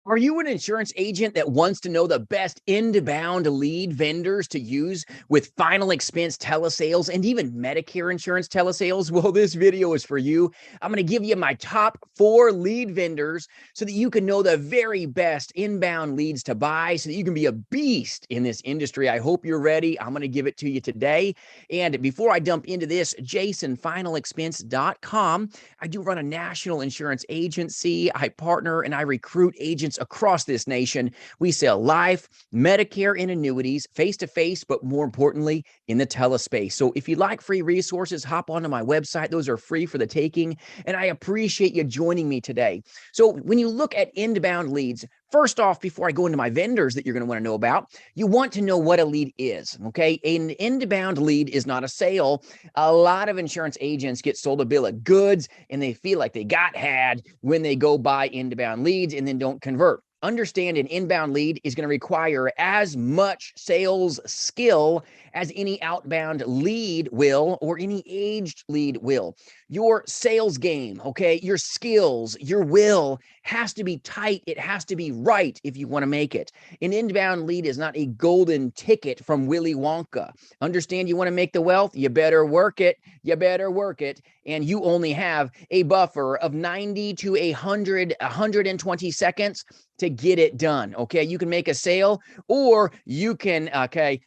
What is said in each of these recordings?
Are you an insurance agent that wants to know the best inbound lead vendors to use with final expense telesales and even Medicare insurance telesales? Well, this video is for you. I'm going to give you my top 4 lead vendors so that you can know the very best inbound leads to buy so that you can be a beast in this industry. I hope you're ready. I'm going to give it to you today. And before I dump into this, jasonfinalexpense.com. I do run a national insurance agency. I partner and I recruit agents across this nation. We sell life, Medicare, and annuities face-to-face, but more importantly, in the telespace. So if you like free resources, hop onto my website. Those are free for the taking, and I appreciate you joining me today. So when you look at inbound leads, first off, before I go into my vendors that you're going to want to know about, you want to know what a lead is, okay? An inbound lead is not a sale. A lot of insurance agents get sold a bill of goods and they feel like they got had when they go buy inbound leads and then don't convert. Understand an inbound lead is going to require as much sales skill as any outbound lead will or any aged lead will. Your sales game, okay, your skills, your will has to be tight. It has to be right if you want to make it. An inbound lead is not a golden ticket from Willy Wonka. Understand, you want to make the wealth, you better work it. You better work it. And you only have a buffer of 90 to 120 seconds to get it done. Okay, you can make a sale or you can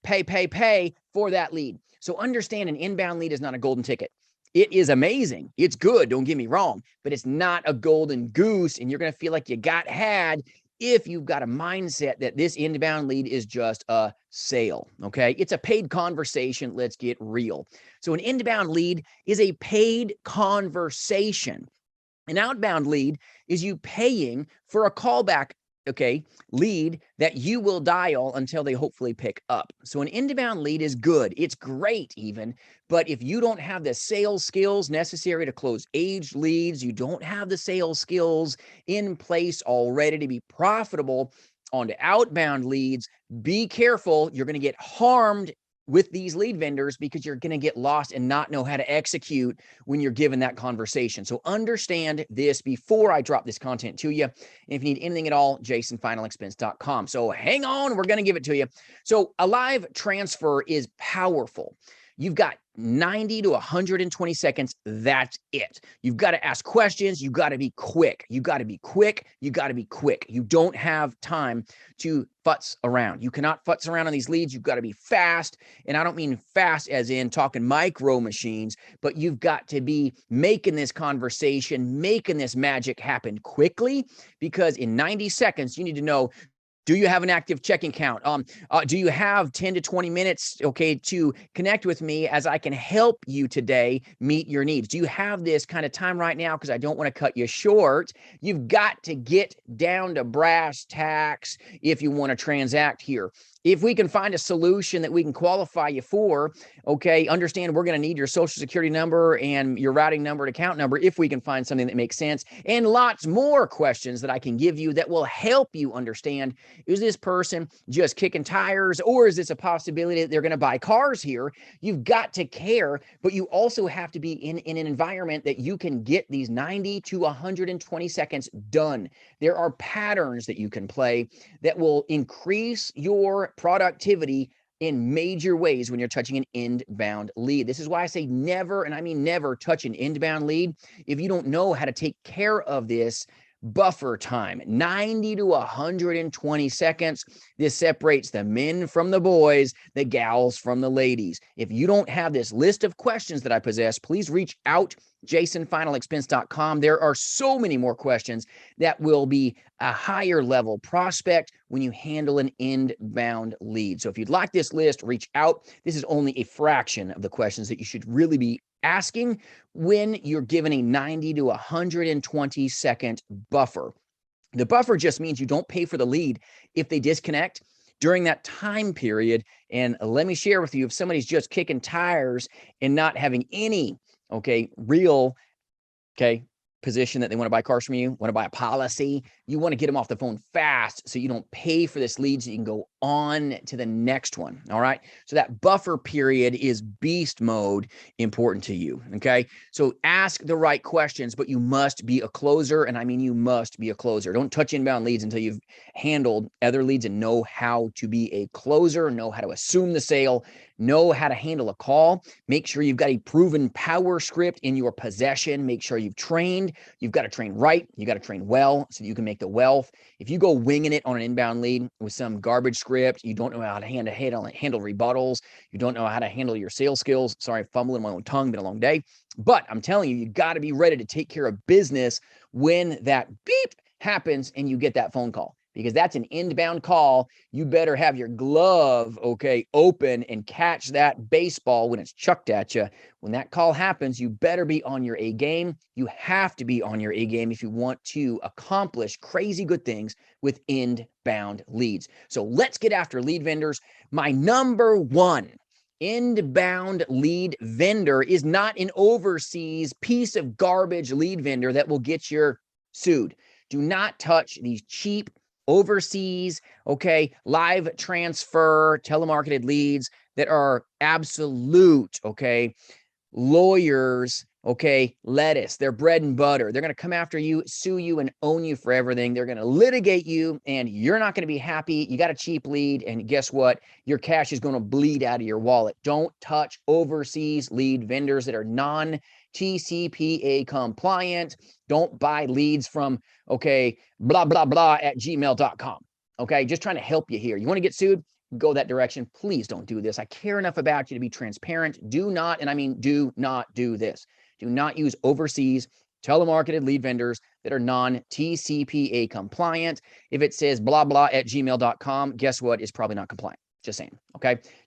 pay for that lead. So understand, an inbound lead is not a golden ticket. It is amazing. It's good. Don't get me wrong, but it's not a golden goose. And you're going to feel like you got had if you've got a mindset that this inbound lead is just a sale. Okay, it's a paid conversation. Let's get real. So an inbound lead is a paid conversation. An outbound lead is you paying for a callback, okay, lead that you will dial until they hopefully pick up. So an inbound lead is good. It's great even, but if you don't have the sales skills necessary to close aged leads, you don't have the sales skills in place already to be profitable on the outbound leads, be careful. You're going to get harmed with these lead vendors because you're going to get lost and not know how to execute when you're given that conversation. So understand this before I drop this content to you. And if you need anything at all, jasonfinalexpense.com. So hang on, we're going to give it to you. So a live transfer is powerful. You've got 90 to 120 seconds. That's it. You've got to ask questions. You've got to be quick. You got to be quick. You got to be quick. You don't have time to futz around. You cannot futz around on these leads. You've got to be fast. And I don't mean fast as in talking micro machines, but you've got to be making this conversation, making this magic happen quickly, because in 90 seconds, you need to know, do you have an active checking account? Do you have 10 to 20 minutes, okay, to connect with me as I can help you today meet your needs? Do you have this kind of time right now? Because I don't want to cut you short. You've got to get down to brass tacks if you want to transact here. If we can find a solution that we can qualify you for, okay, understand we're going to need your social security number and your routing number and account number if we can find something that makes sense, and lots more questions that I can give you that will help you understand, is this person just kicking tires, or is this a possibility that they're going to buy cars here? You've got to care, but you also have to be in an environment that you can get these 90 to 120 seconds done. There are patterns that you can play that will increase your productivity in major ways when you're touching an inbound lead. This is why I say never, and I mean never, touch an inbound lead if you don't know how to take care of this buffer time. 90 to 120 seconds. This separates the men from the boys, the gals from the ladies. If you don't have this list of questions that I possess, please reach out, jasonfinalexpense.com. There are so many more questions that will be a higher level prospect when you handle an inbound lead. So if you'd like this list, reach out. This is only a fraction of the questions that you should really be asking when you're given a 90 to 120 second buffer. The buffer just means you don't pay for the lead if they disconnect during that time period. And let me share with you, if somebody's just kicking tires and not having any, real, position that they want to buy cars from you, want to buy a policy, You want to get them off the phone fast so you don't pay for this lead so you can go on to the next one. All right. So that buffer period is beast mode important to you. Okay. So ask the right questions, but you must be a closer. And I mean, you must be a closer. Don't touch inbound leads until you've handled other leads and know how to be a closer, know how to assume the sale, know how to handle a call. Make sure you've got a proven power script in your possession. Make sure you've trained. You've got to train right. You got to train well so you can make the wealth. If you go winging it on an inbound lead with some garbage script, you don't know how to handle rebuttals. You don't know how to handle your sales skills. Sorry, fumbling my own tongue, been a long day. But I'm telling you, you got to be ready to take care of business when that beep happens and you get that phone call, because that's an inbound call. You better have your glove, open and catch that baseball when it's chucked at you. When that call happens, you better be on your A game. You have to be on your A game if you want to accomplish crazy good things with inbound leads. So let's get after lead vendors. My number one inbound lead vendor is not an overseas piece of garbage lead vendor that will get you sued. Do not touch these cheap overseas, live transfer, telemarketed leads that are absolute, lawyers, lettuce. They're bread and butter. They're going to come after you, sue you, and own you for everything. They're going to litigate you, and you're not going to be happy. You got a cheap lead, and guess what? Your cash is going to bleed out of your wallet. Don't touch overseas lead vendors that are non-TCPA compliant. Don't buy leads from, blah, blah, blah at gmail.com. Just trying to help you here. You want to get sued? Go that direction. Please don't do this. I care enough about you to be transparent. Do not, and I mean do not do this. Do not use overseas telemarketed lead vendors that are non-TCPA compliant. If it says blah, blah at gmail.com, guess what? It's probably not compliant. Just saying,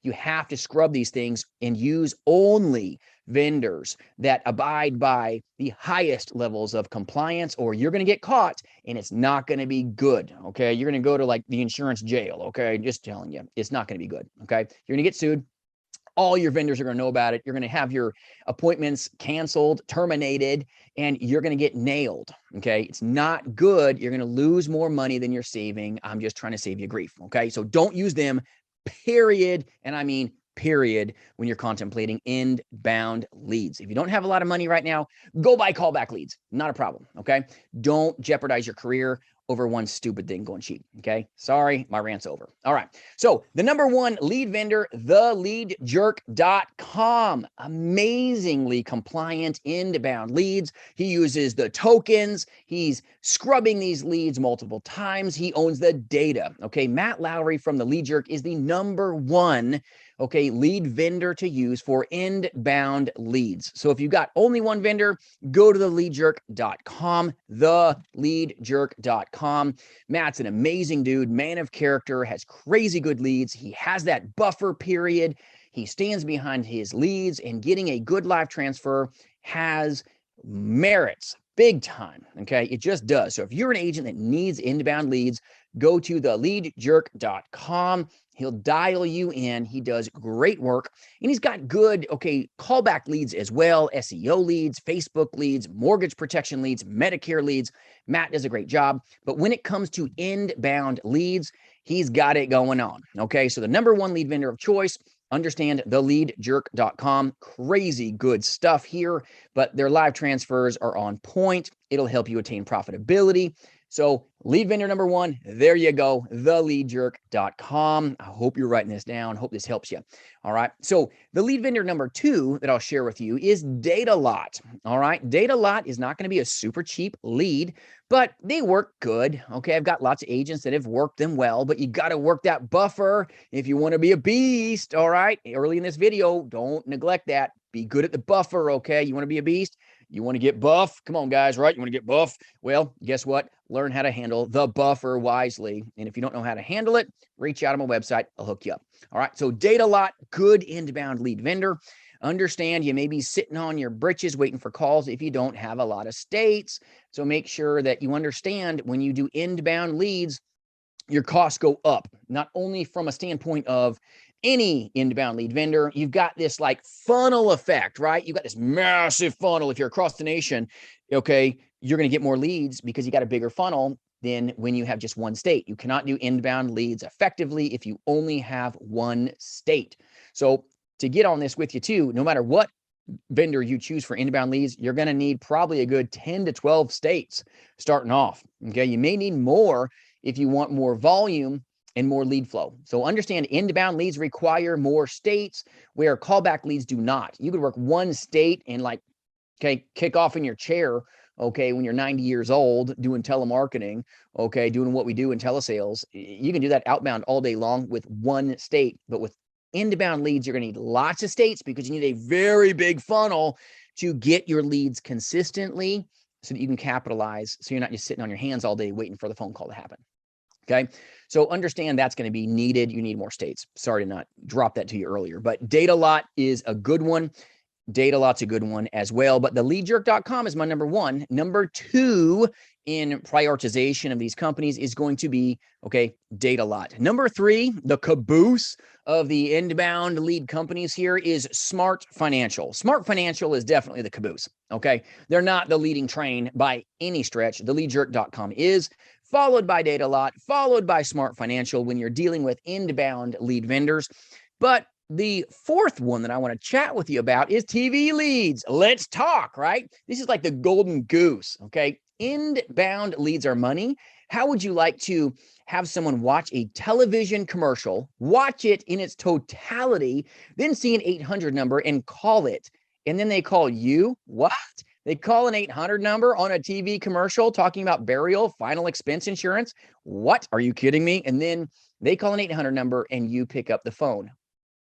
You have to scrub these things and use only vendors that abide by the highest levels of compliance, or you're going to get caught and it's not going to be good, You're going to go to like the insurance jail, Just telling you, it's not going to be good, You're going to get sued. All your vendors are going to know about it. You're going to have your appointments canceled, terminated, and you're going to get nailed, It's not good. You're going to lose more money than you're saving. I'm just trying to save you grief, So don't use them, period. And I mean, period, when you're contemplating inbound leads. If you don't have a lot of money right now, go buy callback leads. Not a problem, Don't jeopardize your career over one stupid thing going cheap, Sorry, my rant's over. All right. So the number one lead vendor, theleadjerk.com. Amazingly compliant inbound leads. He uses the tokens. He's scrubbing these leads multiple times. He owns the data, Matt Lowry from The Lead Jerk is the number one lead vendor to use for inbound leads. So if you've got only one vendor, go to theleadjerk.com, theleadjerk.com. Matt's an amazing dude, man of character, has crazy good leads. He has that buffer period. He stands behind his leads, and getting a good live transfer has merits big time, It just does. So if you're an agent that needs inbound leads, go to theleadjerk.com. He'll dial you in. He does great work, and he's got good, callback leads as well, SEO leads, Facebook leads, mortgage protection leads, Medicare leads. Matt does a great job. But when it comes to inbound leads, he's got it going on, So the number one lead vendor of choice, understand theleadjerk.com. Crazy good stuff here, but their live transfers are on point. It'll help you attain profitability. So lead vendor number one, there you go, theleadjerk.com. I hope you're writing this down. Hope this helps you. All right. So the lead vendor number two that I'll share with you is DataLot. All right. DataLot is not going to be a super cheap lead, but they work good. I've got lots of agents that have worked them well, but you got to work that buffer if you want to be a beast. All right. Early in this video, don't neglect that. Be good at the buffer. You want to be a beast? You want to get buff? Come on, guys, right? You want to get buff? Well, guess what? Learn how to handle the buffer wisely. And if you don't know how to handle it, reach out on my website. I'll hook you up. All right. So DataLot, good inbound lead vendor. Understand you may be sitting on your britches waiting for calls if you don't have a lot of states. So make sure that you understand when you do inbound leads, your costs go up, not only from a standpoint of any inbound lead vendor. You've got this like funnel effect, right? You've got this massive funnel. If you're across the nation, you're going to get more leads because you got a bigger funnel. than when you have just one state. You cannot do inbound leads effectively if you only have one state. So to get on this with you too, no matter what vendor you choose for inbound leads, you're going to need probably a good 10 to 12 states starting off. Okay. You may need more if you want more volume and more lead flow. So understand inbound leads require more states where callback leads do not. You could work one state and like, okay, kick off in your chair, okay, when you're 90 years old doing telemarketing, okay, doing what we do in telesales. You can do that outbound all day long with one state, but with inbound leads, you're going to need lots of states because you need a very big funnel to get your leads consistently so that you can capitalize. So you're not just sitting on your hands all day waiting for the phone call to happen. Okay. So understand that's going to be needed. You need more states. Sorry to not drop that to you earlier, but data lot is a good one. Data lot's a good one as well, but the leadjerk.com is my number one. Number two in prioritization of these companies is going to be, okay, data lot. Number three, the caboose of the inbound lead companies here is Smart Financial. Smart Financial is definitely the caboose, okay? They're not the leading train by any stretch. The leadjerk.com is, followed by data lot, followed by Smart Financial when you're dealing with inbound lead vendors. But the fourth one that I want to chat with you about is TV leads. Let's talk, right? This is like the golden goose, okay? Inbound leads are money. How would you like to have someone watch a television commercial, watch it in its totality, then see an 800 number and call it, and then they call you? What? They call an 800 number on a TV commercial talking about burial, final expense insurance? What? Are you kidding me? And then they call an 800 number and you pick up the phone.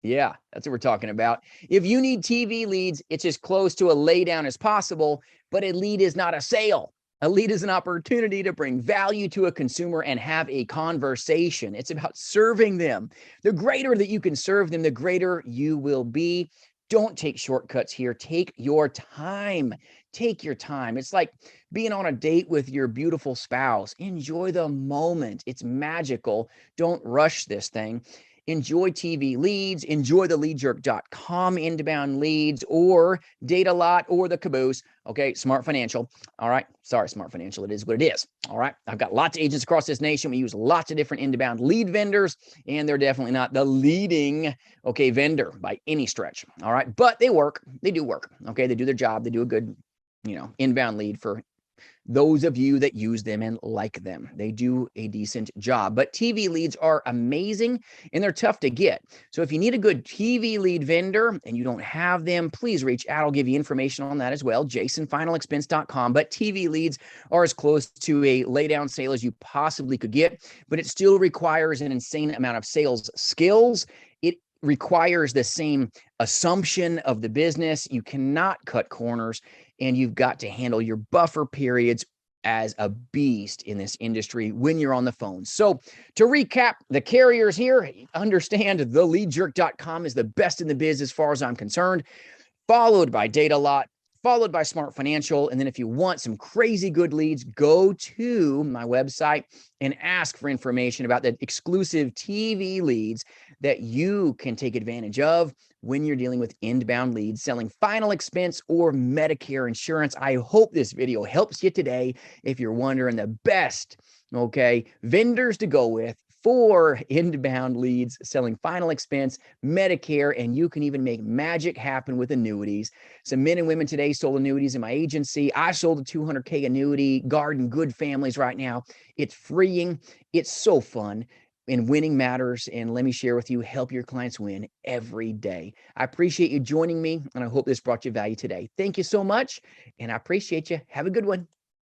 Yeah, that's what we're talking about. If you need TV leads, it's as close to a lay down as possible, but a lead is not a sale. A lead is an opportunity to bring value to a consumer and have a conversation. It's about serving them. The greater that you can serve them, the greater you will be. Don't take shortcuts here. Take your time. Take your time. It's like being on a date with your beautiful spouse. Enjoy the moment. It's magical. Don't rush this thing. Enjoy TV leads, enjoy the leadjerk.com inbound leads or data lot or the caboose. Okay, Smart Financial. All right. Sorry, Smart Financial. It is what it is. All right. I've got lots of agents across this nation. We use lots of different inbound lead vendors, and they're definitely not the leading, okay, vendor by any stretch. All right. But they work. They do work. Okay. They do their job. They do a good, inbound lead for those of you that use them and like them. They do a decent job, but TV leads are amazing and they're tough to get. So if you need a good TV lead vendor and you don't have them, please reach out. I'll give you information on that as well. jasonfinalexpense.com. But TV leads are as close to a lay down sale as you possibly could get, but it still requires an insane amount of sales skills. It requires the same assumption of the business. You cannot cut corners, and you've got to handle your buffer periods as a beast in this industry when you're on the phone. So to recap, the carriers here, understand theleadjerk.com is the best in the biz as far as I'm concerned, followed by Data Lot, followed by Smart Financial. And then if you want some crazy good leads, go to my website and ask for information about the exclusive TV leads that you can take advantage of when you're dealing with inbound leads, selling final expense or Medicare insurance. I hope this video helps you today if you're wondering the best, vendors to go with for inbound leads, selling final expense, Medicare, and you can even make magic happen with annuities. Some men and women today sold annuities in my agency. I sold a 200K annuity, guarding good families right now. It's freeing. It's so fun. And winning matters. And let me share with you, help your clients win every day. I appreciate you joining me, and I hope this brought you value today. Thank you so much, and I appreciate you. Have a good one.